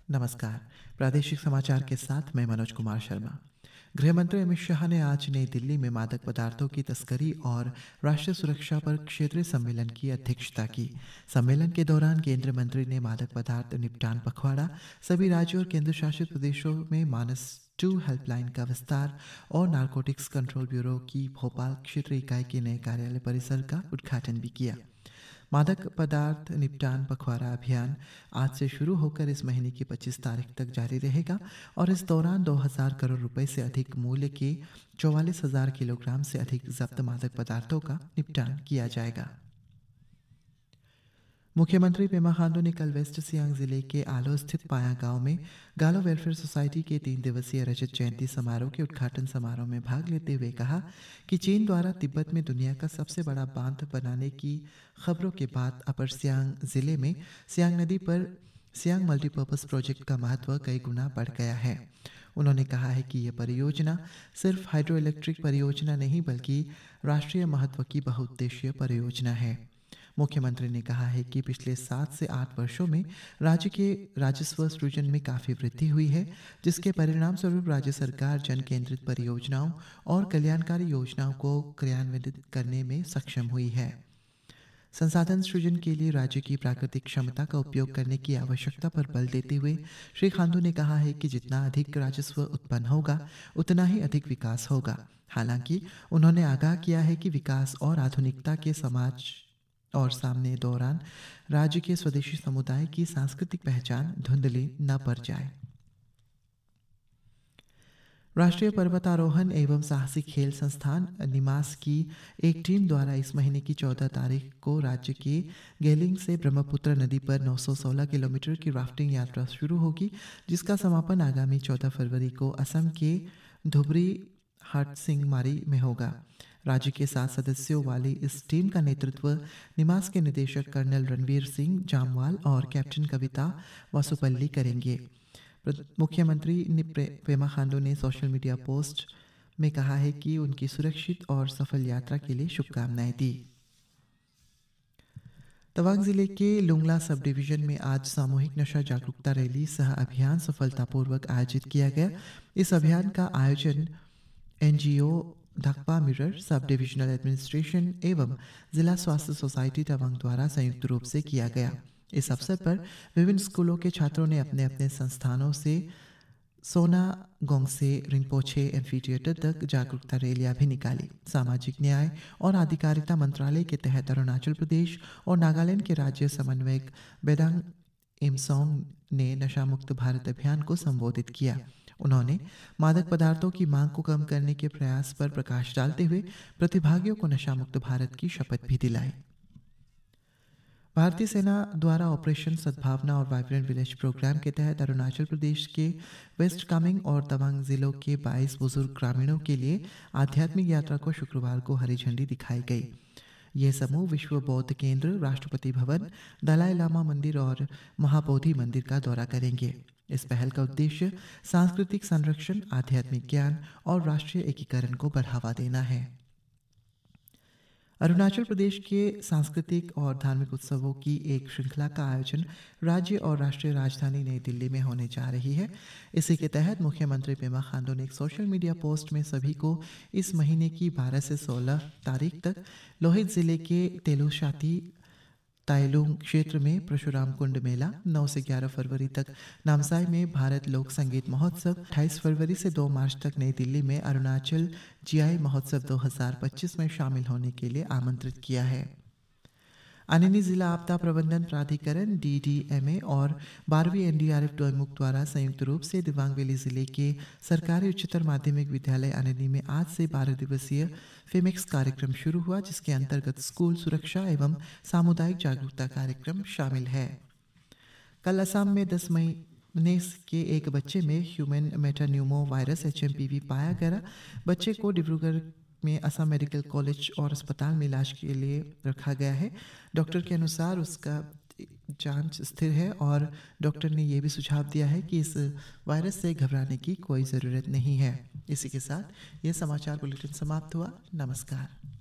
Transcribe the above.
नमस्कार। प्रादेशिक समाचार के साथ मैं मनोज कुमार शर्मा। गृह मंत्री अमित शाह ने आज नई दिल्ली में मादक पदार्थों की तस्करी और राष्ट्रीय सुरक्षा पर क्षेत्रीय सम्मेलन की अध्यक्षता की। सम्मेलन के दौरान केंद्रीय मंत्री ने मादक पदार्थ निपटान पखवाड़ा, सभी राज्यों और केंद्र शासित प्रदेशों में मानस 2 हेल्पलाइन का विस्तार और नारकोटिक्स कंट्रोल ब्यूरो की भोपाल क्षेत्रीय इकाई के नए कार्यालय परिसर का उद्घाटन भी किया। मादक पदार्थ निपटान पखवाड़ा अभियान आज से शुरू होकर इस महीने की 25 तारीख तक जारी रहेगा और इस दौरान 2000 करोड़ रुपए से अधिक मूल्य के 44,000 किलोग्राम से अधिक जब्त मादक पदार्थों का निपटान किया जाएगा। मुख्यमंत्री पेमा खांडू ने कल वेस्ट सियांग जिले के आलो स्थित पाया गांव में गालो वेलफेयर सोसाइटी के 3 दिवसीय रजत जयंती समारोह के उद्घाटन समारोह में भाग लेते हुए कहा कि चीन द्वारा तिब्बत में दुनिया का सबसे बड़ा बांध बनाने की खबरों के बाद अपर सियांग जिले में सियांग नदी पर सियांग मल्टीपर्पज प्रोजेक्ट का महत्व कई गुना बढ़ गया है। उन्होंने कहा है कि यह परियोजना सिर्फ हाइड्रो इलेक्ट्रिक परियोजना नहीं बल्कि राष्ट्रीय महत्व की बहुउद्देशीय परियोजना है। मुख्यमंत्री ने कहा है कि पिछले 7 से 8 वर्षों में राज्य के राजस्व सृजन में काफ़ी वृद्धि हुई है, जिसके परिणाम स्वरूप राज्य सरकार जन केंद्रित परियोजनाओं और कल्याणकारी योजनाओं को क्रियान्वित करने में सक्षम हुई है। संसाधन सृजन के लिए राज्य की प्राकृतिक क्षमता का उपयोग करने की आवश्यकता पर बल देते हुए श्री खांडू ने कहा है कि जितना अधिक राजस्व उत्पन्न होगा उतना ही अधिक विकास होगा। हालांकि उन्होंने आगाह किया है कि विकास और आधुनिकता के समाज और सामने दौरान राज्य के स्वदेशी समुदाय की सांस्कृतिक पहचान धुंधली न पड़ जाए। राष्ट्रीय पर्वतारोहण एवं साहसिक खेल संस्थान निमास की एक टीम द्वारा इस महीने की 14 तारीख को राज्य के गेलिंग से ब्रह्मपुत्र नदी पर 916 किलोमीटर की राफ्टिंग यात्रा शुरू होगी, जिसका समापन आगामी 14 फरवरी को असम के धुबरी हाटसिंगमारी में होगा। राज्य के 7 सदस्यों वाली इस टीम का नेतृत्व निमास के निदेशक कर्नल रणवीर सिंह जामवाल और कैप्टन कविता वासुपल्ली करेंगे। मुख्यमंत्री पेमा खांडू ने सोशल मीडिया पोस्ट में कहा है कि उनकी सुरक्षित और सफल यात्रा के लिए शुभकामनाएं दी। तवांग जिले के लुंगला सब डिवीजन में आज सामूहिक नशा जागरूकता रैली सह अभियान सफलतापूर्वक आयोजित किया गया। इस अभियान का आयोजन एनजीओ धकपा मिरर सब डिविजनल एडमिनिस्ट्रेशन एवं जिला स्वास्थ्य सोसाइटी तवांग द्वारा संयुक्त रूप से किया गया। इस अवसर पर विभिन्न स्कूलों के छात्रों ने अपने अपने संस्थानों से सोना गोंगसे रिंपोछे एम्फीथिएटर तक जागरूकता रैलियां भी निकाली। सामाजिक न्याय और अधिकारिता मंत्रालय के तहत अरुणाचल प्रदेश और नागालैंड के राज्य समन्वयक बेदांग इमसोंग ने नशा मुक्त भारत अभियान को संबोधित किया। उन्होंने मादक पदार्थों की मांग को कम करने के प्रयास पर प्रकाश डालते हुए प्रतिभागियों को नशा मुक्त भारत की शपथ भी दिलाई। भारतीय सेना द्वारा ऑपरेशन सद्भावना और वाइब्रेंट विलेज प्रोग्राम के तहत अरुणाचल प्रदेश के वेस्ट कामेंग और तवांग जिलों के 22 बुजुर्ग ग्रामीणों के लिए आध्यात्मिक यात्रा को शुक्रवार को हरी झंडी दिखाई गई। ये समूह विश्व बौद्ध केंद्र, राष्ट्रपति भवन, दलाई लामा मंदिर और महाबोधि मंदिर का दौरा करेंगे। इस पहल का उद्देश्य सांस्कृतिक संरक्षण, आध्यात्मिक ज्ञान और राष्ट्रीय एकीकरण को बढ़ावा देना है। अरुणाचल प्रदेश के सांस्कृतिक और धार्मिक उत्सवों की एक श्रृंखला का आयोजन राज्य और राष्ट्रीय राजधानी नई दिल्ली में होने जा रही है। इसी के तहत मुख्यमंत्री पेमा खांडू ने एक सोशल मीडिया पोस्ट में सभी को इस महीने की 12 से 16 तारीख तक लोहित जिले के तेलुशाती ताइलुंग क्षेत्र में परशुराम कुंड मेला, 9 से 11 फरवरी तक नामसाई में भारत लोक संगीत महोत्सव, 28 फरवरी से 2 मार्च तक नई दिल्ली में अरुणाचल जीआई महोत्सव 2025 में शामिल होने के लिए आमंत्रित किया है। अनिनी जिला आपदा प्रबंधन प्राधिकरण DDMA और 12वीं NDRF डोईमुख द्वारा संयुक्त रूप से दिबांग वैली जिले के सरकारी उच्चतर माध्यमिक विद्यालय अनिनी में आज से 12 दिवसीय फेमेक्स कार्यक्रम शुरू हुआ, जिसके अंतर्गत स्कूल सुरक्षा एवं सामुदायिक जागरूकता कार्यक्रम शामिल है। कल असम में 10 महीने के एक बच्चे में ह्यूमन मेटान्यूमो वायरस HMPV पाया गया। बच्चे को डिब्रूगढ़ में असम मेडिकल कॉलेज और अस्पताल में इलाज के लिए रखा गया है। डॉक्टर के अनुसार उसका जांच स्थिर है और डॉक्टर ने यह भी सुझाव दिया है कि इस वायरस से घबराने की कोई ज़रूरत नहीं है। इसी के साथ यह समाचार बुलेटिन समाप्त हुआ। नमस्कार।